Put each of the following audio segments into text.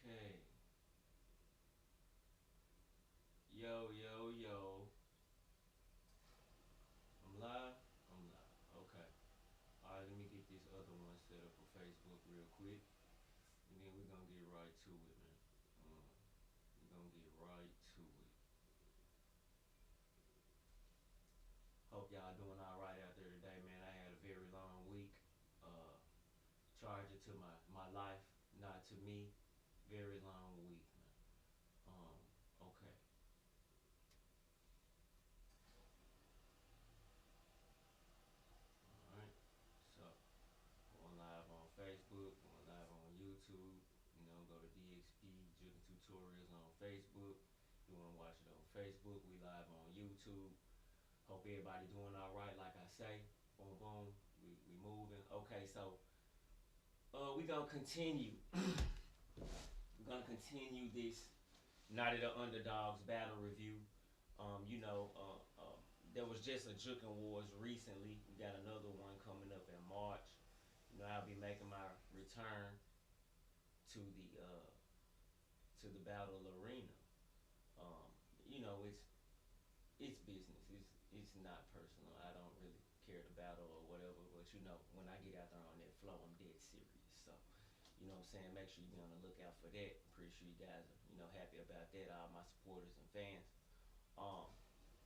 Okay. Yo, yo, yo. I'm live? I'm live. Okay. Alright, let me get this other one set up for Facebook real quick. And then we're gonna get right to it, man. We're gonna get right to it. Hope y'all doing alright out there today, man. I had a very long week. Charge it to my life, not to me. Very long week, man. Okay. Alright. So going live on Facebook, going live on YouTube. Go to DXP Jookin Tutorials on Facebook. You want to watch it on Facebook, we live on YouTube. Hope everybody doing all right. Like I say, boom, boom, we moving. Okay, so we gonna continue. We're gonna continue this Night of the Underdawgs battle review. There was just a Jookin Warz recently. We got another one coming up in March. I'll be making my return to the battle arena. Um, it's business. It's not personal. I don't really care to battle or whatever, but when I get out there on that flow, I'm dead serious. So, what I'm saying? Make sure you be on the lookout for that. I'm pretty sure you guys are, happy about that, all my supporters and fans.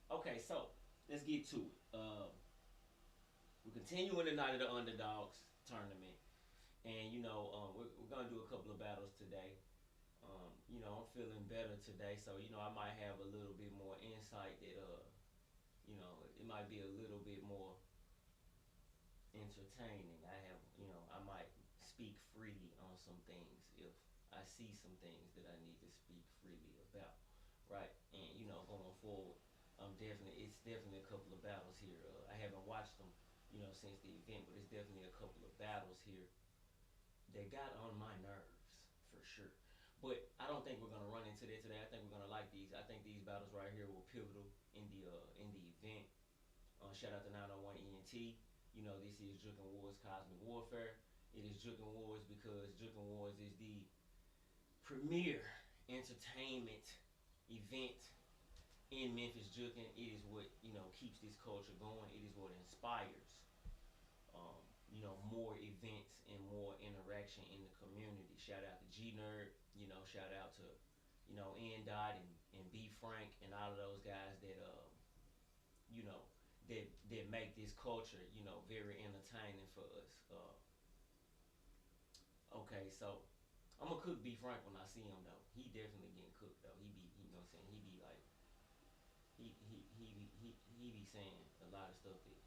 Okay, so let's get to it. We're continuing the Night of the Underdawgs tournament. And we're gonna do a couple of battles today. I'm feeling better today, so I might have a little bit more insight that it might be a little bit more entertaining. I might speak freely on some things if I see some things that I need to speak freely about, right? And going forward, it's definitely a couple of battles here. I haven't watched them, since the event, but it's definitely a couple of battles here that got on my nerves for sure. But I don't think we're gonna run into that today. I think we're gonna like these. I think these battles right here were pivotal in the event. Shout out to 901 ENT. This is Jookin Warz Cosmic Warfare. It is Jookin Warz because Jookin Warz is the premier entertainment event in Memphis Jookin. It is what keeps this culture going. It is what inspires more events and more interaction in the community. Shout out to G Nerd, shout out to, N Dot and B Frank and all of those guys that that make this culture, very entertaining for us. Okay, so I'm gonna cook B Frank when I see him though. He definitely getting cooked though. He be, you know what I'm saying? He be like, he be saying a lot of stuff that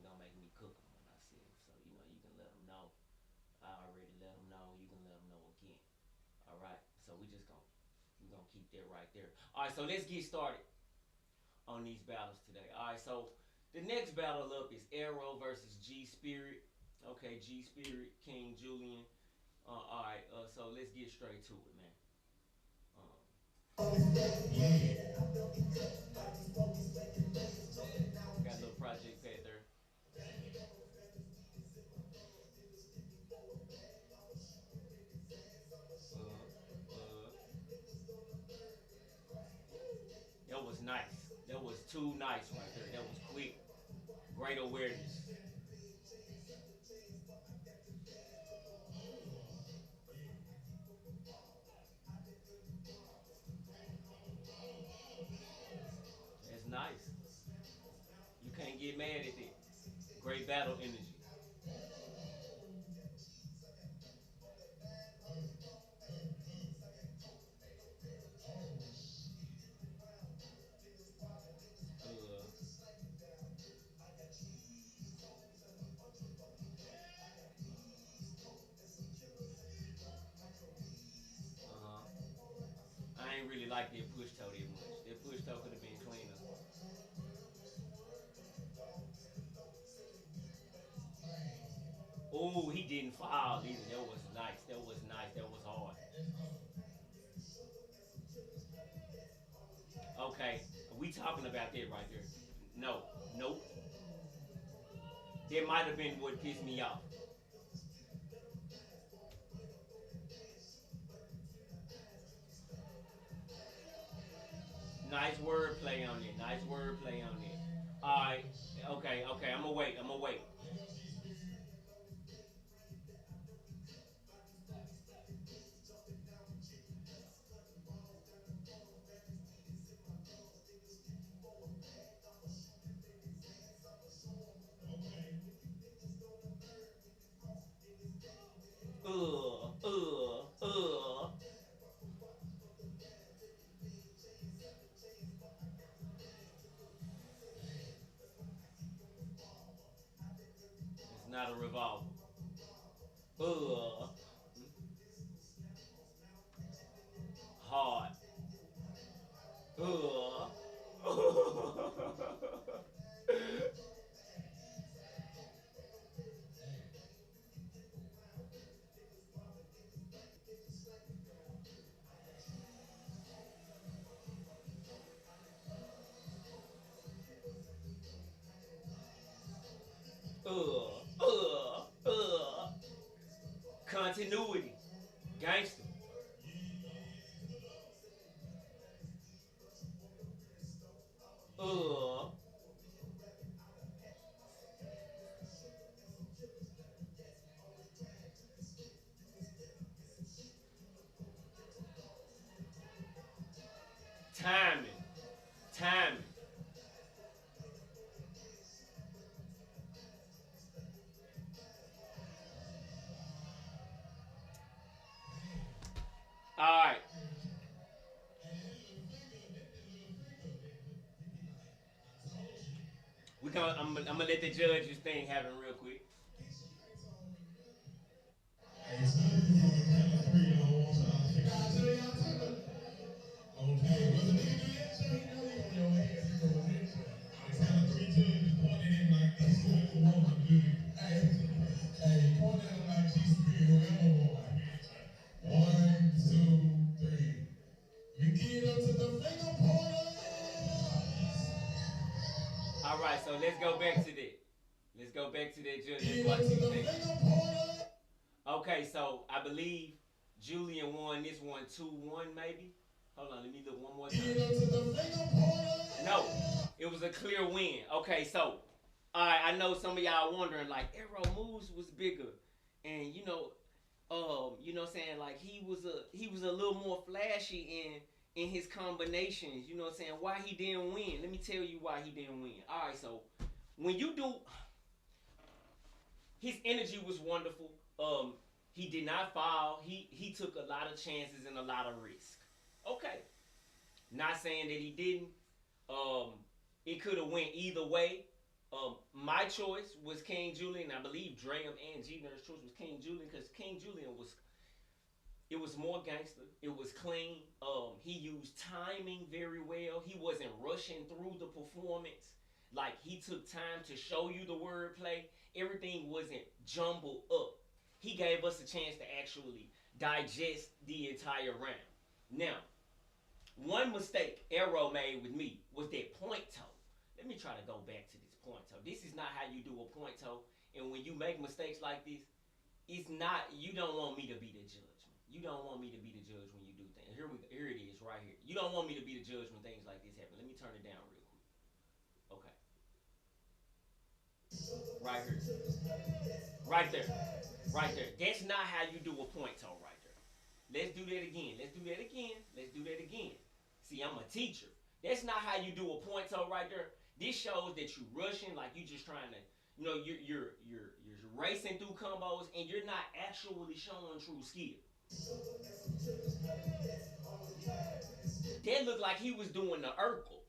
don't make me cook him when I see him. So you can let him know. I already let him know. You can let him know again. All right. So we're gonna keep that right there. All right. So let's get started on these battles today. All right. So the next battle up is Arrow versus G Spirit. Okay, G Spirit, King Julian. All right. So let's get straight to it, man. Got a little project pad there. Uh, that was nice. That was too nice right there. That was quick. Great awareness. That's nice. You can't get mad at it. Great battle energy. Uh, uh-huh. I ain't really like that push toe that much. That push toe could have been cleaner. Oh, he didn't foul either. That was nice. That was nice. That was hard. Okay, we talking about that right there. No, nope. That might have been what pissed me off. Nice word play on it. Nice word play on it. All right. Okay. Okay. I'm gonna wait. I'm gonna wait. Uh. Uh. Uh. It's not a revolver. Uh. Hard. Uh. Uh. Continuity. Gangster. Uh. Timing. Timing. All right. I'm gonna let the judges thing happen real quick. Okay, well, the nigga do that shit, he know he on your ass. He doing that shit. It's kind of three judges pointing in like this with the woman, dude. Hey, point at him like she's being whoever won. One, two, three. You get up to the finger pointers. All right, so let's go back to that. Let's go back to that judge. Let's Get watch up to these the things. finger pointers. Okay, so I believe Julian won this one 2-1 maybe. Hold on, let me look one more Get time. up to the finger pointers. No, it was a clear win. Okay, so I know some of y'all wondering like Arrow moves was bigger, and you know what I'm saying, like he was a little more flashy in his combinations. You know what I'm saying? Why he didn't win? Let me tell you why he didn't win. All right, so when you do, his energy was wonderful. He did not foul. He took a lot of chances and a lot of risk. Okay, not saying that he didn't. Um, it could have went either way. My choice was King Julian. I believe Dram and G Nerd's choice was King Julian because King Julian was, it was more gangster. It was clean. He used timing very well. He wasn't rushing through the performance. Like he took time to show you the wordplay. Everything wasn't jumbled up. He gave us a chance to actually digest the entire round. Now, one mistake Arrow made with me was that point toe. Let me try to go back to this point toe. This is not how you do a point toe. And when you make mistakes like this, it's not. You don't want me to be the judge. You don't want me to be the judge when you do things. Here it is, right here. You don't want me to be the judge when things like this happen. Let me turn it down real quick. Okay, right here, right there, right there. That's not how you do a point toe, right there. Let's do that again. Let's do that again. Let's do that again. See, I'm a teacher. That's not how you do a point toe right there. This shows that you're rushing, like you just trying to, you're racing through combos, and you're not actually showing true skill. That looked like he was doing the Urkel.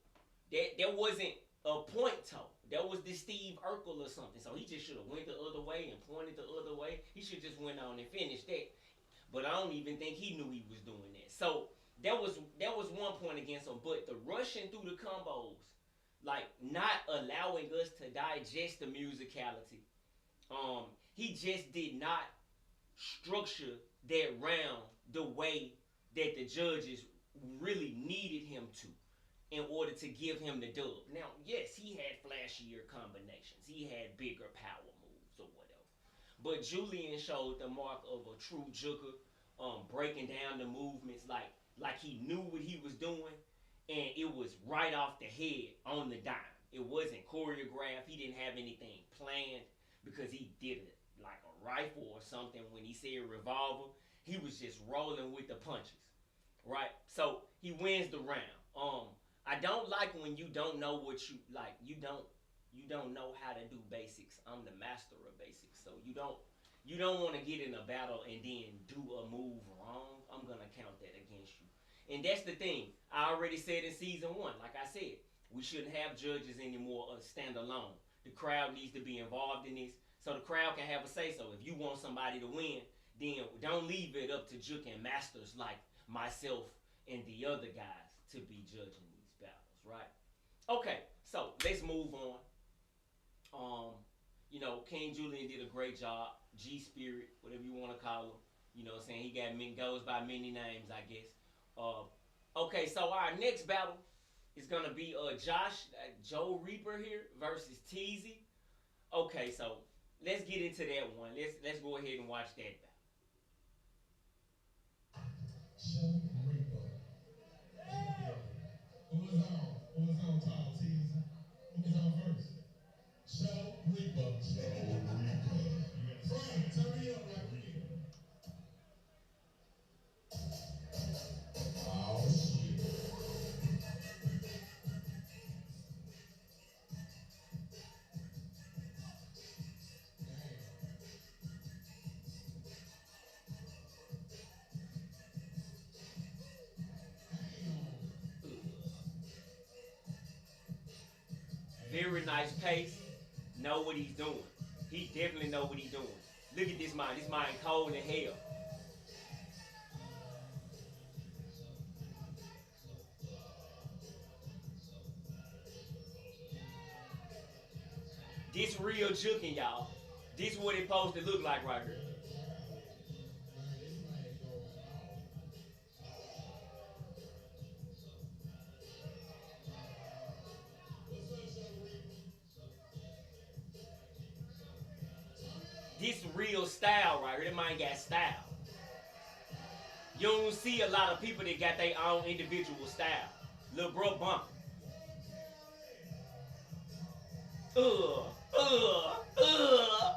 That wasn't a point toe. That was the Steve Urkel or something. So he just should have went the other way and pointed the other way. He should just went on and finished that. But I don't even think he knew he was doing that. So that was one point against him. But the rushing through the combos, like not allowing us to digest the musicality. He just did not structure that round the way that the judges really needed him to in order to give him the dub. Now, yes, he had flashier combinations. He had bigger power moves or whatever. But Julian showed the mark of a true jooker, breaking down the movements like he knew what he was doing, and it was right off the head on the dime. It wasn't choreographed. He didn't have anything planned because he did it like a rifle or something. When he said revolver, he was just rolling with the punches, right? So he wins the round. I don't like when you don't know what you like. You don't know how to do basics. I'm the master of basics, so you don't want to get in a battle and then do a move wrong. I'm gonna count that against you. And that's the thing. I already said in season one, like I said, we shouldn't have judges anymore stand alone. The crowd needs to be involved in this so the crowd can have a say so. If you want somebody to win, then don't leave it up to Jookin masters like myself and the other guys to be judging these battles, right? Okay, so let's move on. King Julian did a great job. G Spirit, whatever you want to call him. You know what I'm saying? He goes by many names, I guess. Okay, so our next battle is gonna be Joe Reaper here versus Teasy. Okay, so let's get into that one. Let's go ahead and watch that battle. Joe Reaper. Who is on? Who is on top, Teasy? Who is on first? Joe Reaper. Joe Reaper. Frank, turn me up right quick. Oh, shit. Very nice pace. Know what he's doing. He definitely know what he's doing. Look at this mind. This mind cold in hell. This real Jookin, y'all. This is what it supposed to look like right here. This real style right here. That man got style. You don't see a lot of people that got their own individual style. Lil bro bump. Ugh. Ugh. Ugh.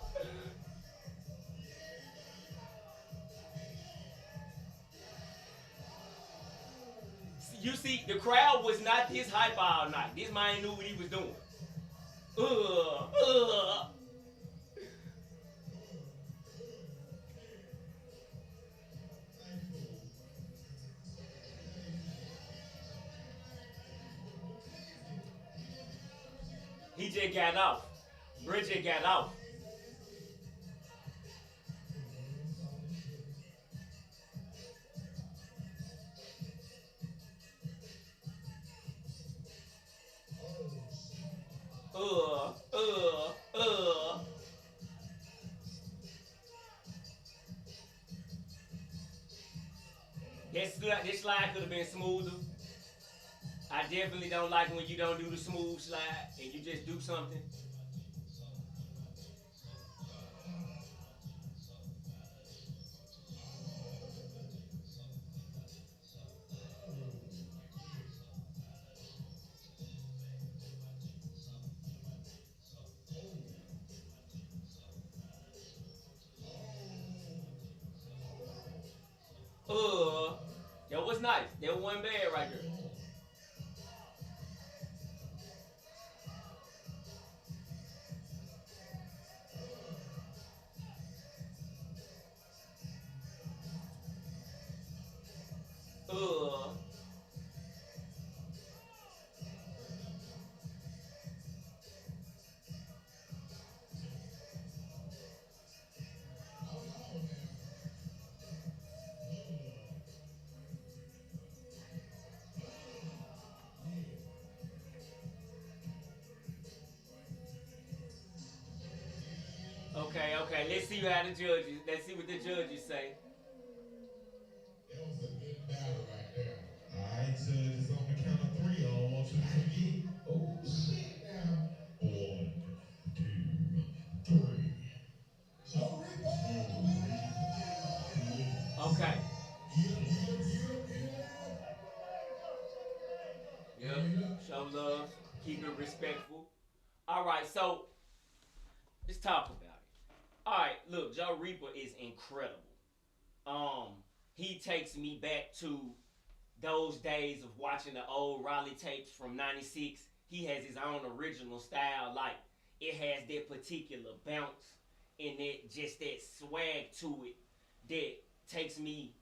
You see, the crowd was not this hype all night. This man knew what he was doing. Ugh. Ugh. He just got off. Bridget got off. Uh, uh, uh. This slide could have been smoother. I definitely don't like when you don't do the smooth slide and you just do something. Uh, that was nice. That wasn't bad right there. Uh, okay. Let's see how the judges. Let's see what the judges say. That was a good battle right there. All right, judges, on the count of three, I don't want you to forget. Oh, shit now. One, two, three. Joe Reaper, the winner! Okay. Yeah. No love. Keep it respectful. All right, so let's talk about it. All right, look, Joe Reaper is incredible. He takes me back to those days of watching the old Raleigh tapes from '96. He has his own original style, like it has that particular bounce and that swag to it that takes me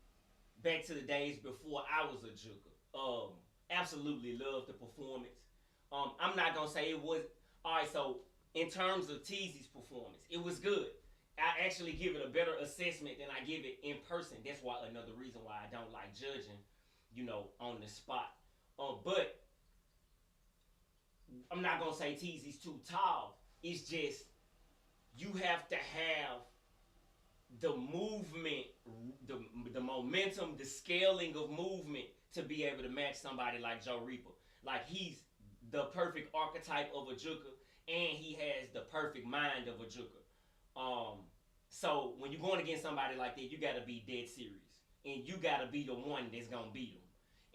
back to the days before I was a Jooker. Absolutely love the performance. I'm not gonna say it was all right. So in terms of Teezy's performance, it was good. I actually give it a better assessment than I give it in person. That's why another reason why I don't like judging, on the spot. But I'm not gonna say Teezy's too tall. It's just you have to have the movement, the momentum, the scaling of movement to be able to match somebody like Joe Reaper. Like he's the perfect archetype of a Jooker, and he has the perfect mind of a Jooker. So when you're going against somebody like that, you got to be dead serious, and you got to be the one that's gonna beat him.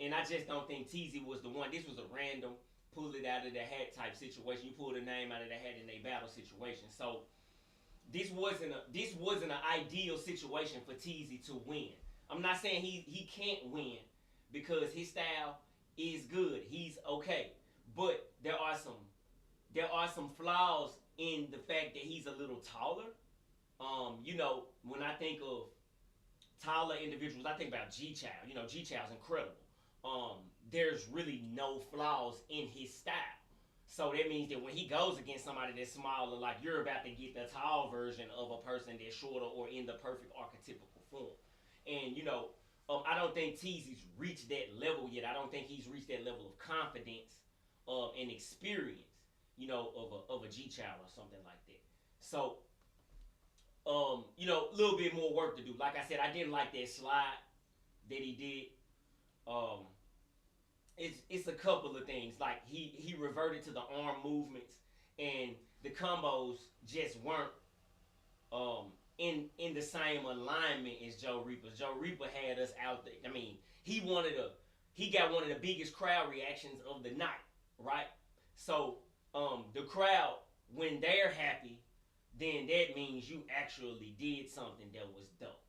And I just don't think Teezy was the one. This was a random pull it out of the hat type situation. You pull the name out of the hat in a battle situation. So this wasn't an ideal situation for Teezy to win. I'm not saying he can't win because his style is good. He's okay, but there are some flaws in the fact that he's a little taller. When I think of taller individuals, I think about G Child. G Child's incredible. There's really no flaws in his style. So that means that when he goes against somebody that's smaller, like you're about to get the tall version of a person that's shorter or in the perfect archetypical form. And I don't think Teezy's reached that level yet. I don't think he's reached that level of confidence and experience, of a G Child or something like that. So, a little bit more work to do. Like I said, I didn't like that slide that he did. It's a couple of things. Like he reverted to the arm movements, and the combos just weren't in the same alignment as Joe Reaper's. Joe Reaper had us out there. I mean, he got one of the biggest crowd reactions of the night, right? So the crowd, when they're happy, then that means you actually did something that was dope.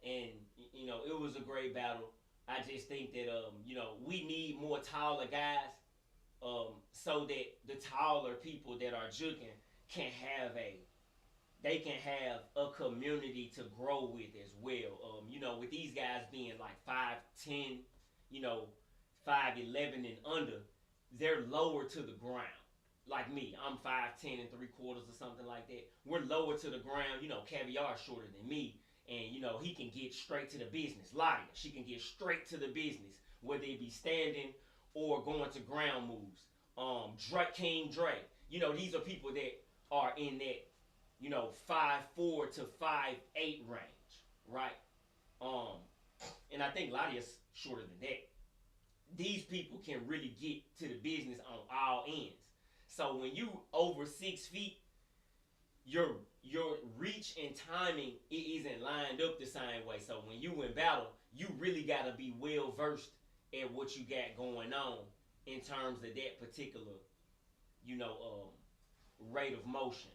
And it was a great battle. I just think that we need more taller guys, so that the taller people that are Jookin can have a community to grow with as well. With these guys being like 5'10", 5'11" and under, they're lower to the ground. Like me, I'm 5'10" and 3/4 or something like that. We're lower to the ground. Caviar's shorter than me. And he can get straight to the business. Ladia, she can get straight to the business, whether it be standing or going to ground moves. King Dre, these are people that are in that 5'4" to 5'8" range, right? And I think Ladia's shorter than that. These people can really get to the business on all ends. So when you over 6 feet, your reach and timing, it isn't lined up the same way. So when you in battle, you really got to be well versed at what you got going on in terms of that particular rate of motion.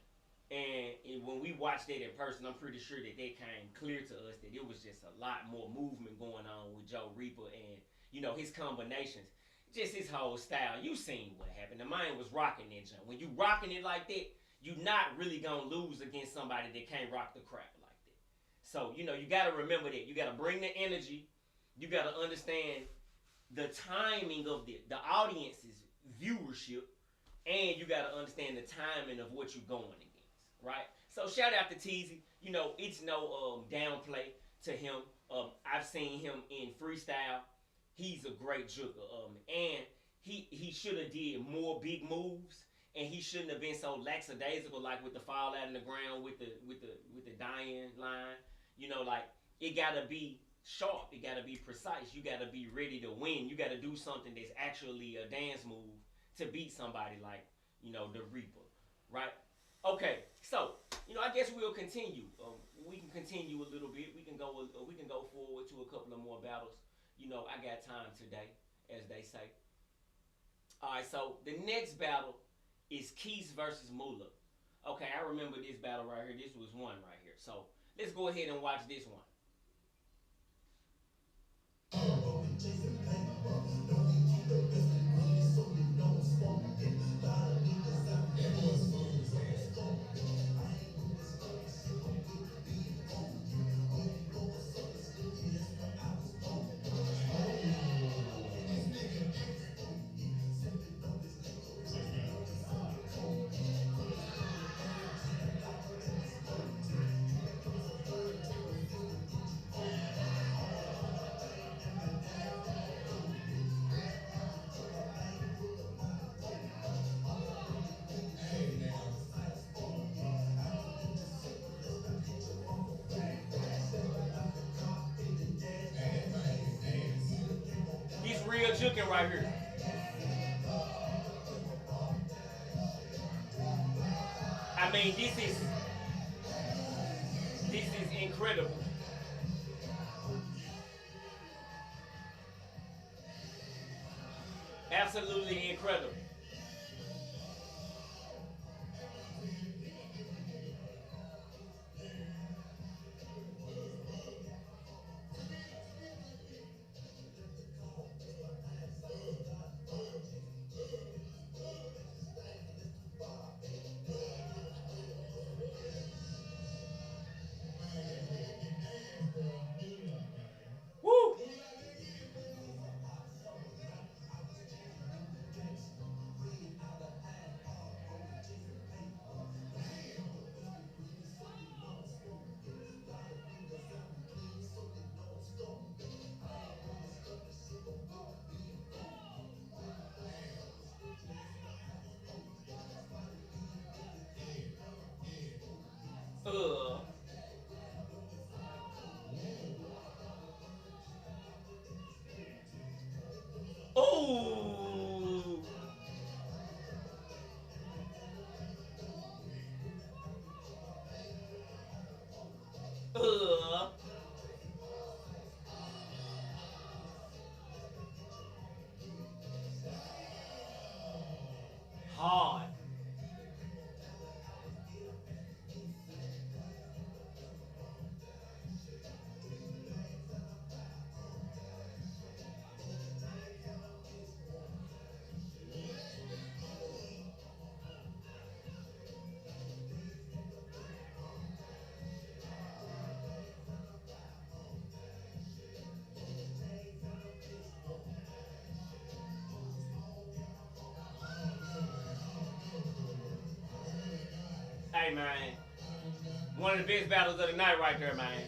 And when we watched that in person, I'm pretty sure that came clear to us that it was just a lot more movement going on with Joe Reaper and his combinations, just his whole style. You seen what happened. The man was rocking that jump. When you rocking it like that, you're not really gonna lose against somebody that can't rock the crowd like that. So you gotta remember that. You gotta bring the energy. You gotta understand the timing of the audience's viewership, and you gotta understand the timing of what you're going against, right? So shout out to Teezy. It's no downplay to him. I've seen him in freestyle. He's a great Jooker. And he should have did more big moves. And he shouldn't have been so lackadaisical, like with the fall out in the ground with the dying line. Like it gotta be sharp. It gotta be precise. You gotta be ready to win. You gotta do something that's actually a dance move to beat somebody like the Reaper, right? Okay, so I guess we'll continue. We can continue a little bit. We can go forward to a couple of more battles. I got time today, as they say. All right, so the next battle is Keith versus Moolah. Okay, I remember this battle right here. This was one right here. So let's go ahead and watch this one. This real Jookin right here. I mean, this is incredible. Absolutely incredible. Woo! Uh. Oh. Uh. Hard. Hey man, one of the best battles of the night right there, man.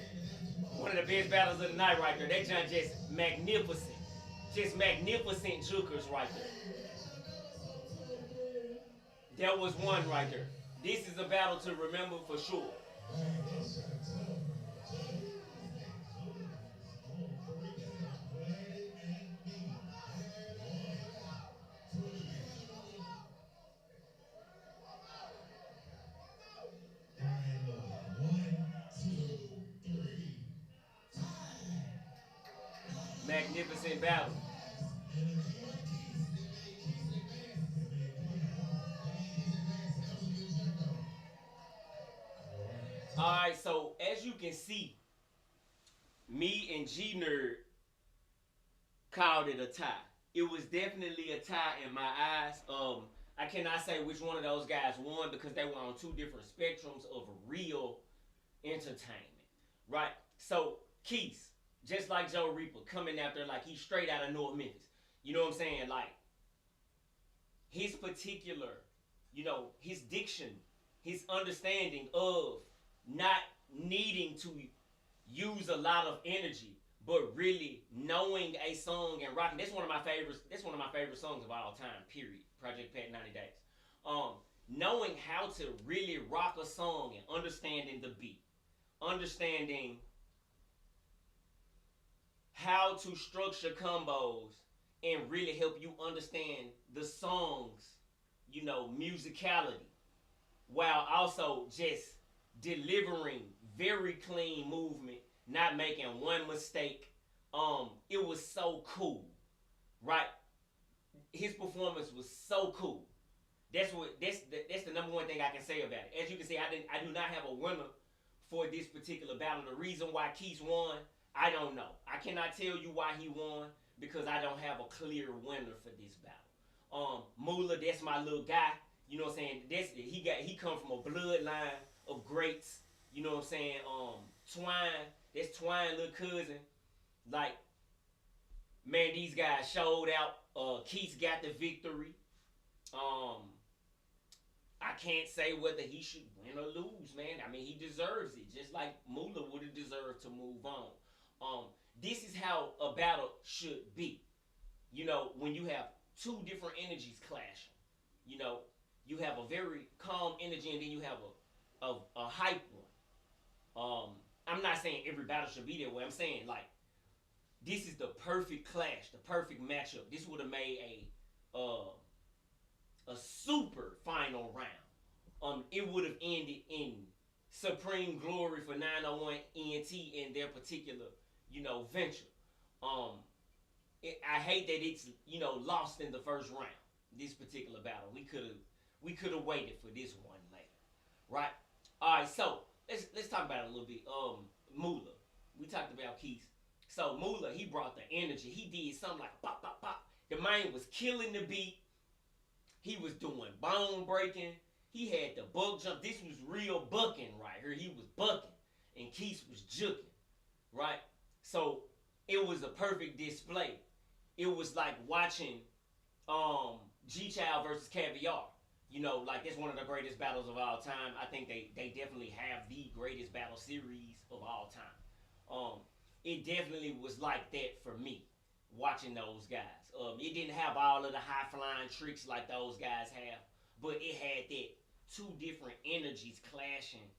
One of the best battles of the night right there. That just magnificent. Just magnificent jukers right there. That was one right there. This is a battle to remember for sure. Magnificent battle. Alright, so as you can see, me and G Nerd called it a tie. It was definitely a tie in my eyes. I cannot say which one of those guys won because they were on two different spectrums of real entertainment, right? So Keith, just like Joe Reaper, coming out there like he's straight out of North Memphis. You know what I'm saying? Like his particular, his diction, his understanding of not needing to use a lot of energy, but really knowing a song and rocking. That's one of my favorites. That's one of my favorite songs of all time. Period. Project Pat 90 Days. Knowing how to really rock a song and understanding the beat, understanding how to structure combos and really help you understand the song's, musicality, while also just delivering very clean movement, not making one mistake. It was so cool, right? his performance was so cool. That's the number one thing I can say about it. As you can see, I do not have a winner for this particular battle. The reason why Keith won, I don't know. I cannot tell you why he won because I don't have a clear winner for this battle. Moolah, that's my little guy. You know what I'm saying? He come from a bloodline of greats. You know what I'm saying? Twine, that's Twine little cousin. Like, man, these guys showed out. Keith got the victory. I can't say whether he should win or lose, man. I mean, he deserves it, just like Moolah would have deserved to move on. This is how a battle should be. You know, when you have two different energies clashing, you know, you have a very calm energy and then you have a hype one. I'm not saying every battle should be that way. I'm saying, like, this is the perfect clash, the perfect matchup. This would have made a super final round. It would have ended in supreme glory for 901 ENT in their particular, you know, venture. I hate that it's, you know, lost in the first round. This particular battle, we could have waited for this one later, right? All right, so let's talk about it a little bit. Moolah, we talked about Keith. So Moolah, he brought the energy. He did something like pop, pop, pop. The man was killing the beat. He was doing bone breaking. He had the buck jump. This was real bucking right here. He was bucking, and Keith was jooking, right? So it was a perfect display. It was like watching G-Child versus Caviar. You know, like, that's one of the greatest battles of all time. I think they definitely have the greatest battle series of all time. It definitely was like that for me, watching those guys. It didn't have all of the high flying tricks like those guys have, but it had that two different energies clashing.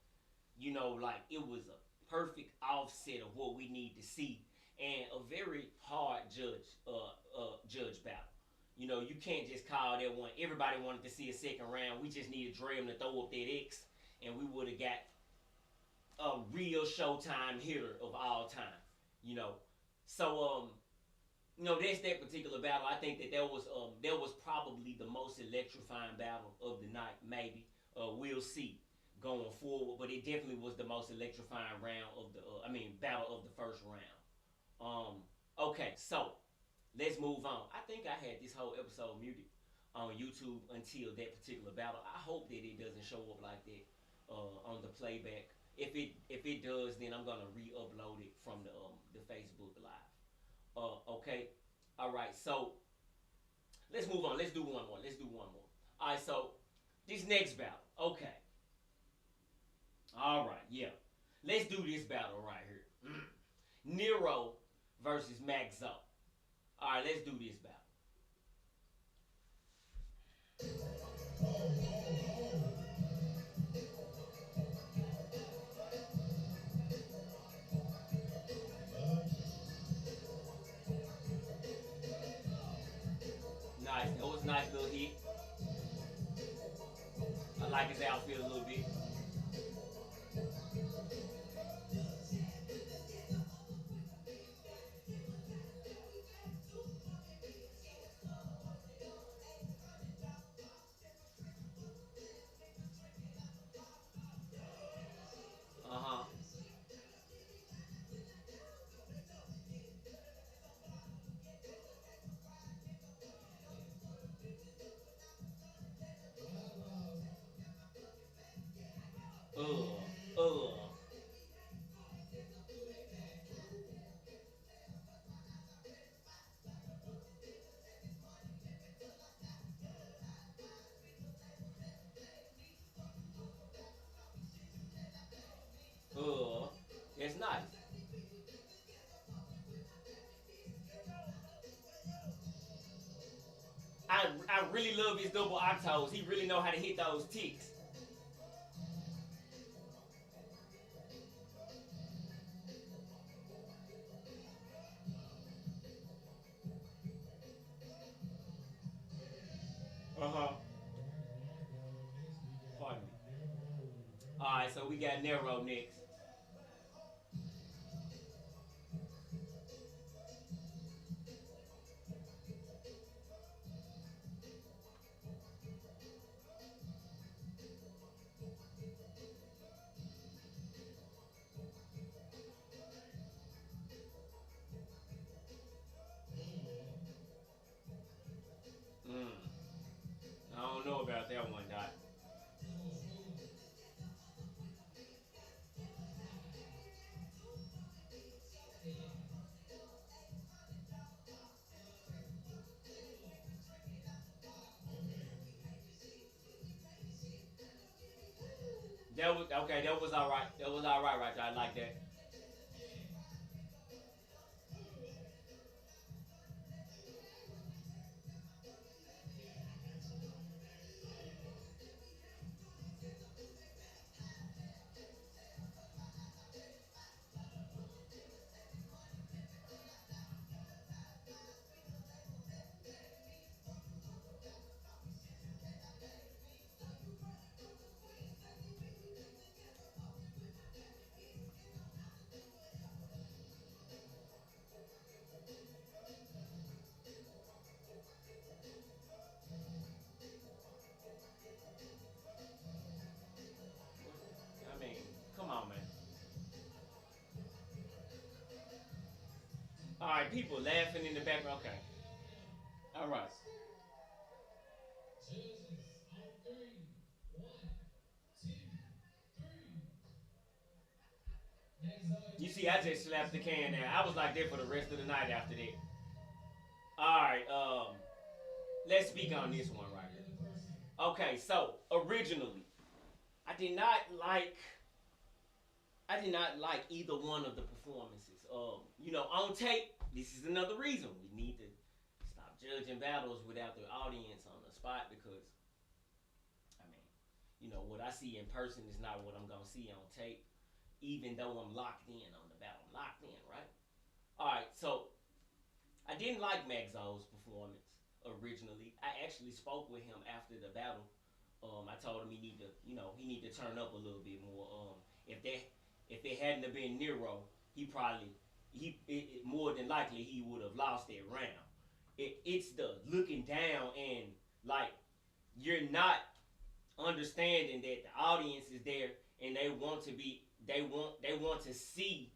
You know, like, it was a perfect offset of what we need to see, and a very hard judge battle. You know, you can't just call that one. Everybody wanted to see a second round. We just needed Dream to throw up that X, and we would have got a real Showtime hitter of all time. You know, so you know, that's that particular battle. I think that was probably the most electrifying battle of the night. Maybe we'll see going forward, but it definitely was the most electrifying round of the. Battle of the first round. Okay, so let's move on. I think I had this whole episode muted on YouTube until that particular battle. I hope that it doesn't show up like that on the playback. If it does, then I'm gonna re-upload it from the Facebook Live. Okay. All right. So let's move on. Let's do one more. All right. So this next battle. Okay. All right. Yeah. Let's do this battle right here. Nero versus Maxo. All right. Let's do this battle. Nice. That was a nice little hit. I like his outfit a little bit. Uh-huh. Uh, uh, It's nice. I really love his double octos. He really know how to hit those ticks. Uh-huh. Pardon me. Alright, so we got Nero next. That was okay. That was all right. That was all right, right there. I like that. I mean, come on, man. All right, people laughing in the background. Okay. All right. Judges on three. One, two, three. Next up, You this see, I is just slapped Memphis the can Jookin. down. I was like that for the rest of the night after that. All right. Let's speak on this one right here. Another person. Okay, so originally, I did not like I did not like either one of the performances. On tape, this is another reason we need to stop judging battles without the audience on the spot because, I mean, what I see in person is not what I'm gonna see on tape, even though I'm locked in on the battle. I'm locked in, right? All right, so I didn't like Maxo's performance originally. I actually spoke with him after the battle. I told him he need to turn up a little bit more. If it hadn't have been Nero, he probably more than likely he would have lost that round. It's the looking down and like you're not understanding that the audience is there and they want to see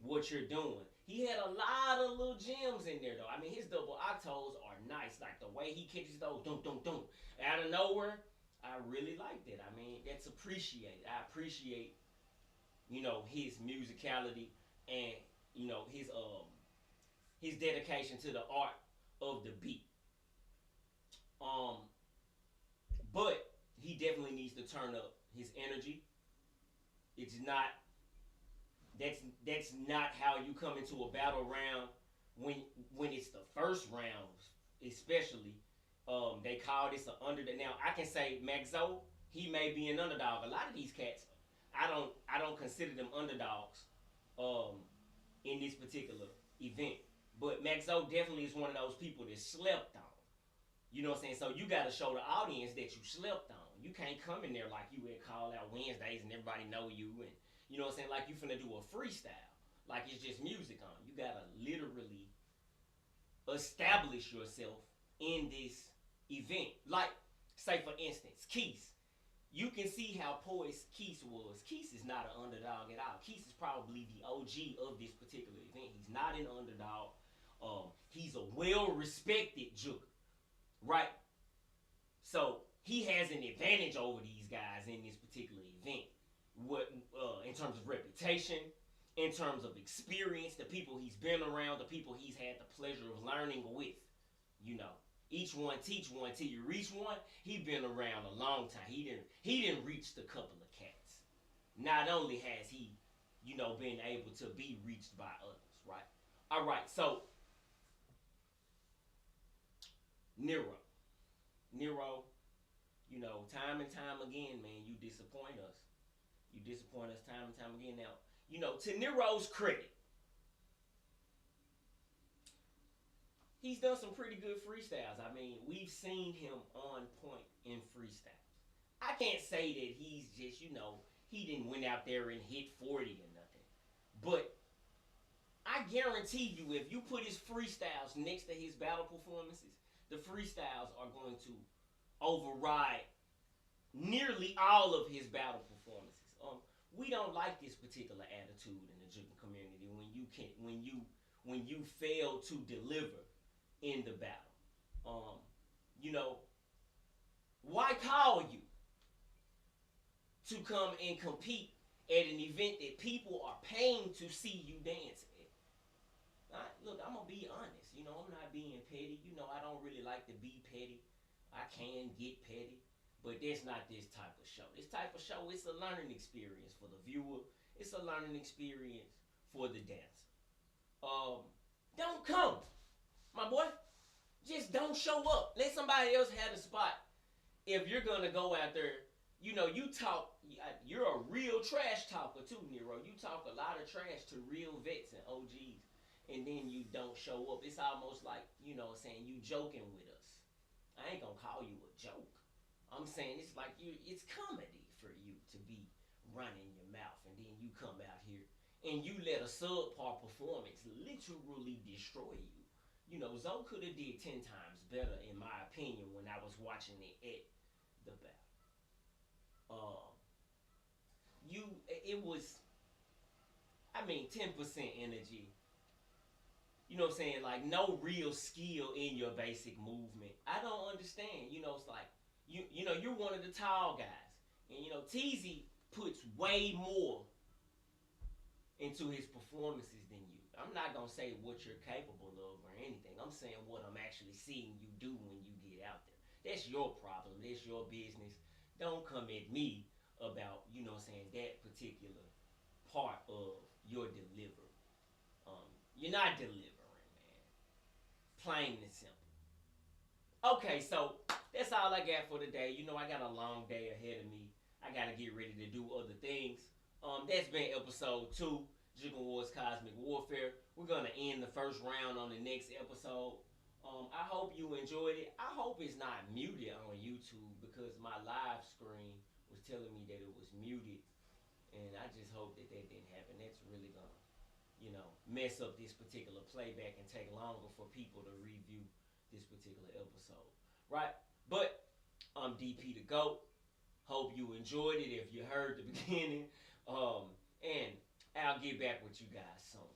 what you're doing. He had a lot of little gems in there though. I mean his double octos are nice. Like the way he catches those dum dum dum out of nowhere. I really like that. I mean, that's appreciated. I appreciate, his musicality and, his dedication to the art of the beat. Um, but he definitely needs to turn up his energy. It's not that's not how you come into a battle round when it's the first round, especially. They call this an underdog. Now I can say Maxo, he may be an underdog. A lot of these cats, I don't consider them underdogs. Um, in this particular event, but Maxo definitely is one of those people that slept on. You know what I'm saying? So you got to show the audience that you slept on. You can't come in there like you would call out Wednesdays and everybody know you and you know what I'm saying, like you finna do a freestyle, like it's just music on. You gotta literally establish yourself in this event. Like, say for instance, Keith. You can see how poised Keith was. Keith is not an underdog at all. Keith is probably the OG of this particular event. He's not an underdog. He's a well-respected Jookin, right? So he has an advantage over these guys in this particular event. What in terms of reputation, in terms of experience, the people he's been around, the people he's had the pleasure of learning with, you know. Each one teach one till you reach one. He been around a long time. He didn't reach the couple of cats. Not only has he, been able to be reached by others, right? All right, so Nero, Nero, time and time again, man, you disappoint us. You disappoint us time and time again. Now, to Nero's credit, he's done some pretty good freestyles. I mean, we've seen him on point in freestyles. I can't say that he's just, he didn't went out there and hit 40 or nothing. But I guarantee you, if you put his freestyles next to his battle performances, the freestyles are going to override nearly all of his battle performances. We don't like this particular attitude in the Jookin community when you fail to deliver in the battle. Why call you to come and compete at an event that people are paying to see you dance at? Look, I'm gonna be honest. I'm not being petty. I don't really like to be petty. I can get petty. But that's not this type of show. This type of show, it's a learning experience for the viewer. It's a learning experience for the dancer. Don't come, my boy. Just don't show up. Let somebody else have the spot. If you're gonna go out there, you know, you talk. You're a real trash talker too, Nero. You talk a lot of trash to real vets and OGs, and then you don't show up. It's almost like, you know, saying you joking with us. I ain't gonna call you a joke. I'm saying it's like it's comedy for you to be running your mouth, and then you come out here and you let a subpar performance literally destroy you. You know, Zoe could have did 10 times better, in my opinion, when I was watching it at the battle. It was, I mean, 10% energy. You know what I'm saying? Like, no real skill in your basic movement. I don't understand. You know, it's like, you know, you're one of the tall guys. And, you know, Teasy puts way more into his performances than you. I'm not going to say what you're capable of or anything. I'm saying what I'm actually seeing you do when you get out there. That's your problem. That's your business. Don't come at me about, you know what I'm saying, that particular part of your delivery. You're not delivering, man. Plain and simple. Okay, so that's all I got for today. You know, I got a long day ahead of me. I got to get ready to do other things. That's been episode 2, Jookin Warz Cosmic Warfare. We're going to end the first round on the next episode. I hope you enjoyed it. I hope it's not muted on YouTube, because my live screen was telling me that it was muted. And I just hope that didn't happen. That's really going to, you know, mess up this particular playback and take longer for people to review this particular episode. Right? But I'm DP the GOAT. Hope you enjoyed it if you heard the beginning. And I'll get back with you guys soon.